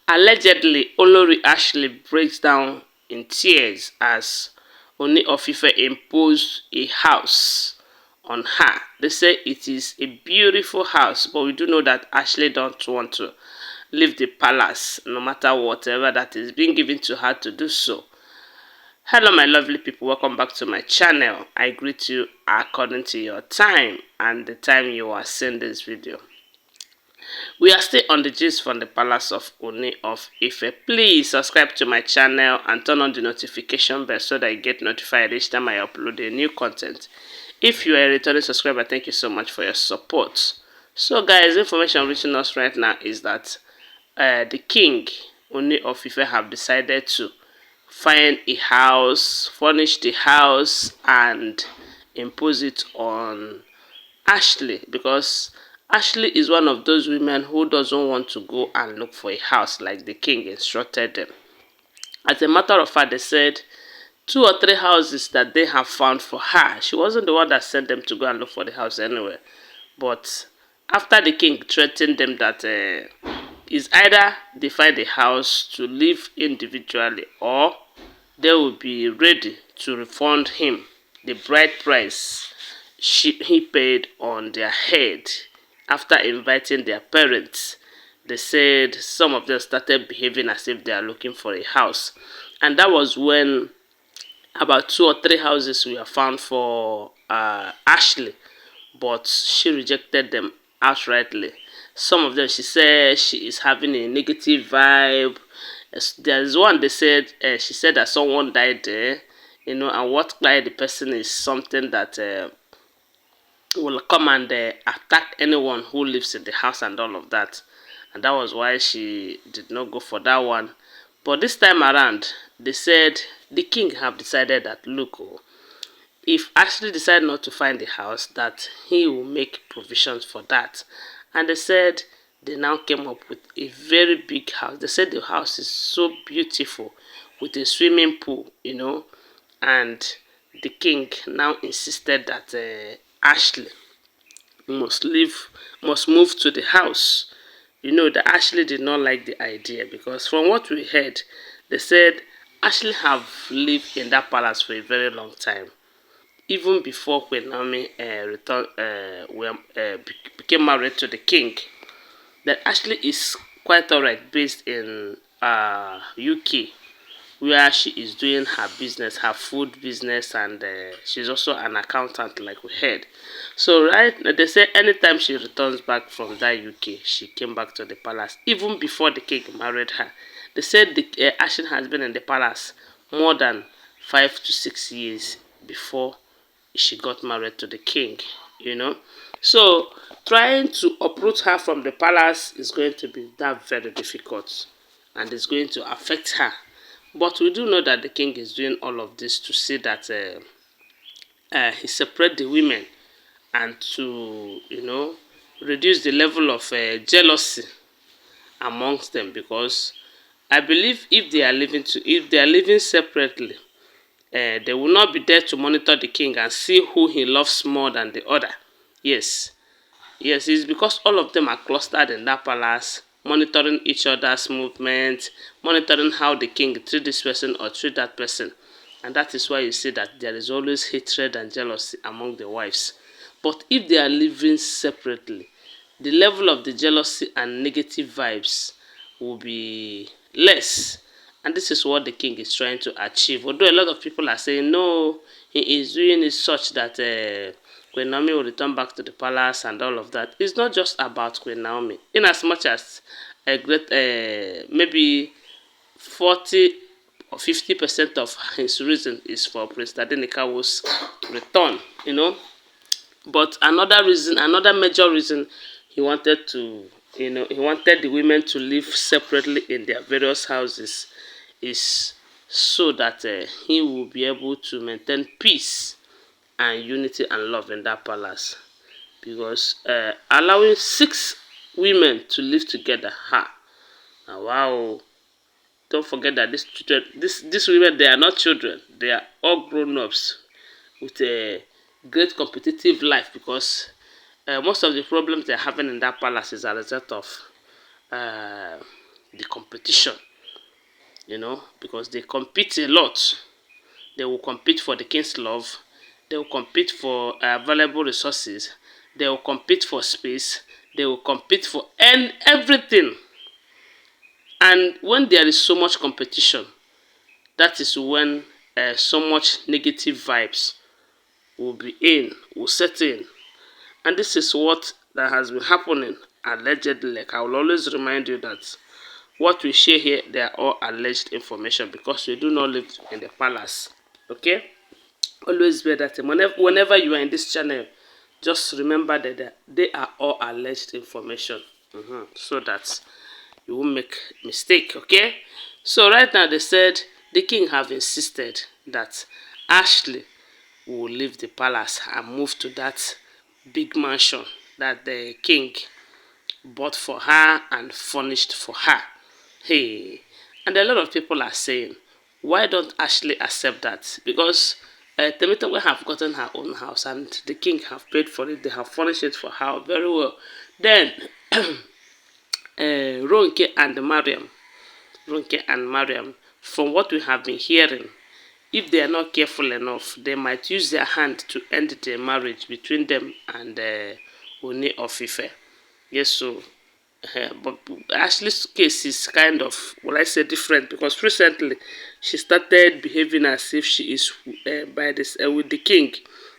Allegedly, Olori Ashley breaks down in tears as Ooni of Ife imposed a house on her. They say it is a beautiful house, but we do know that Ashley don't want to leave the palace no matter whatever that is being given to her to do so. Hello my lovely people, welcome back to my channel. I greet you according to your time and the time you are seeing this video. We are still on the gist from the palace of Ooni of Ife. Please subscribe to my channel and turn on the notification bell so that you get notified each time I upload a new content. If you are a returning subscriber, thank you so much for your support. So guys, information reaching us right now is that the king, Ooni of Ife, have decided to find a house, furnish the house and impose it on Ashley, because Ashley is one of those women who doesn't want to go and look for a house like the king instructed them. As a matter of fact, they said 2 or 3 houses that they have found for her. She wasn't the one that sent them to go and look for the house anyway. But after the king threatened them that is either they find a house to live individually or they will be ready to refund him the bride price he paid on their head after inviting their parents. They said some of them started behaving as if they are looking for a house. And that was when about 2 or 3 houses were found for Ashley, but she rejected them outrightly. Some of them, she said she is having a negative vibe. There's one they said, she said that someone died there, you know, and what like the person is something that will come and attack anyone who lives in the house and all of that. And that was why she did not go for that one. But this time around, they said the king have decided that, look, oh, if Ashley decide not to find the house, that he will make provisions for that. And they said they now came up with a very big house. They said the house is so beautiful with a swimming pool, you know. And the king now insisted that Ashley must move to the house. You know that Ashley did not like the idea, because from what we heard, they said Ashley have lived in that palace for a very long time. Even before Queen Naomi became married to the king, that Ashley is quite alright based in UK, where she is doing her business, her food business, and she's also an accountant like we heard. So right, they say anytime she returns back from that UK, she came back to the palace even before the king married her. They said the Ashley has been in the palace more than 5 to 6 years before she got married to the king, you know. So trying to uproot her from the palace is going to be that very difficult, and it's going to affect her. But we do know that the king is doing all of this to see that he separate the women and to, you know, reduce the level of jealousy amongst them, because I believe if they are living separately, they will not be there to monitor the king and see who he loves more than the other. Yes, it's because all of them are clustered in that palace, monitoring each other's movement, monitoring how the king treat this person or treat that person. And that is why you see that there is always hatred and jealousy among the wives. But if they are living separately, the level of the jealousy and negative vibes will be less. And this is what the king is trying to achieve. Although a lot of people are saying, no, he is doing it such that Queen Naomi will return back to the palace and all of that. It's not just about Queen Naomi. In as much as a great, maybe 40 or 50% of his reason is for Prince Tadenikawo's return, you know. But another reason, another major reason he wanted to, you know, he wanted the women to live separately in their various houses is so that he will be able to maintain peace and unity and love in that palace. Because allowing 6 women to live together, wow, don't forget that these children, these women, they are not children, they are all grown-ups with a great competitive life, because most of the problems they're having in that palace is a result of the competition, you know, because they compete a lot. They will compete for the king's love. They will compete for valuable resources. They will compete for space. They will compete for everything. And when there is so much competition, that is when so much negative vibes will set in. And this is what that has been happening allegedly. Like I will always remind you that what we share here, they are all alleged information because we do not live in the palace. Okay? Always bear that in. Whenever you are in this channel, just remember that they are all alleged information. So that you won't make mistake. Okay? So right now they said the king have insisted that Ashley will leave the palace and move to that big mansion that the king bought for her and furnished for her. Hey, and a lot of people are saying, why don't Ashley accept that? Because Temitope have gotten her own house and the king have paid for it. They have furnished it for her very well. Then, Ronke and Mariam, from what we have been hearing, if they are not careful enough, they might use their hand to end the marriage between them and Ooni of Ife. Yes, so but Ashley's case is kind of, will I say, different because recently she started behaving as if she is with the king.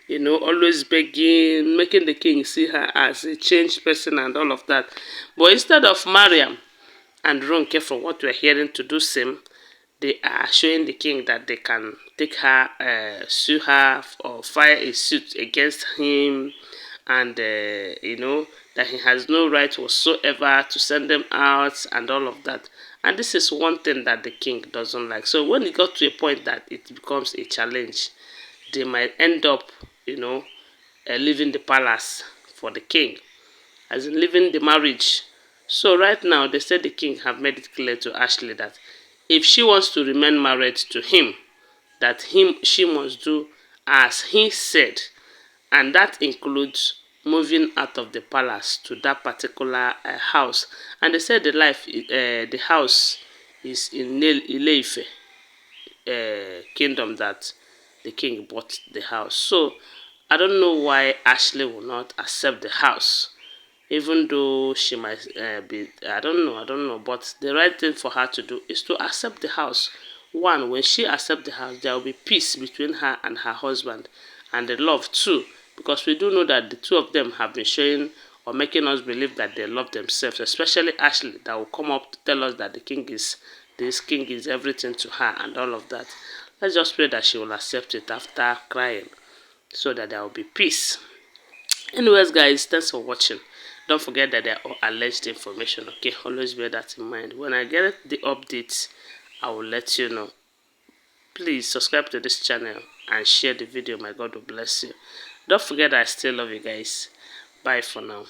You know, always begging, making the king see her as a changed person and all of that. But instead of Mariam and Ronke, from what we're hearing, to do same, they are showing the king that they can take her, sue her, or file a suit against him, and you know that he has no right whatsoever to send them out and all of that. And this is one thing that the king doesn't like. So when it got to a point that it becomes a challenge, they might end up, you know, leaving the palace for the king, as in leaving the marriage. So right now they said the king have made it clear to Ashley that if she wants to remain married to him, that she must do as he said, and that includes moving out of the palace to that particular house. And they said the house is in Ife kingdom that the king bought the house. So I don't know why Ashley will not accept the house, even though she might be, I don't know, but the right thing for her to do is to accept the house. One, when she accepts the house, there will be peace between her and her husband, and the love too, because we do know that the two of them have been showing or making us believe that they love themselves, especially Ashley, that will come up to tell us that this king is everything to her and all of that. Let's just pray that she will accept it after crying, so that there will be peace. Anyways, guys, thanks for watching. Don't forget that they are all alleged information. Okay, always bear that in mind. When I get the updates, I will let you know. Please subscribe to this channel and share the video. My God will bless you. Don't forget that I still love you guys. Bye for now.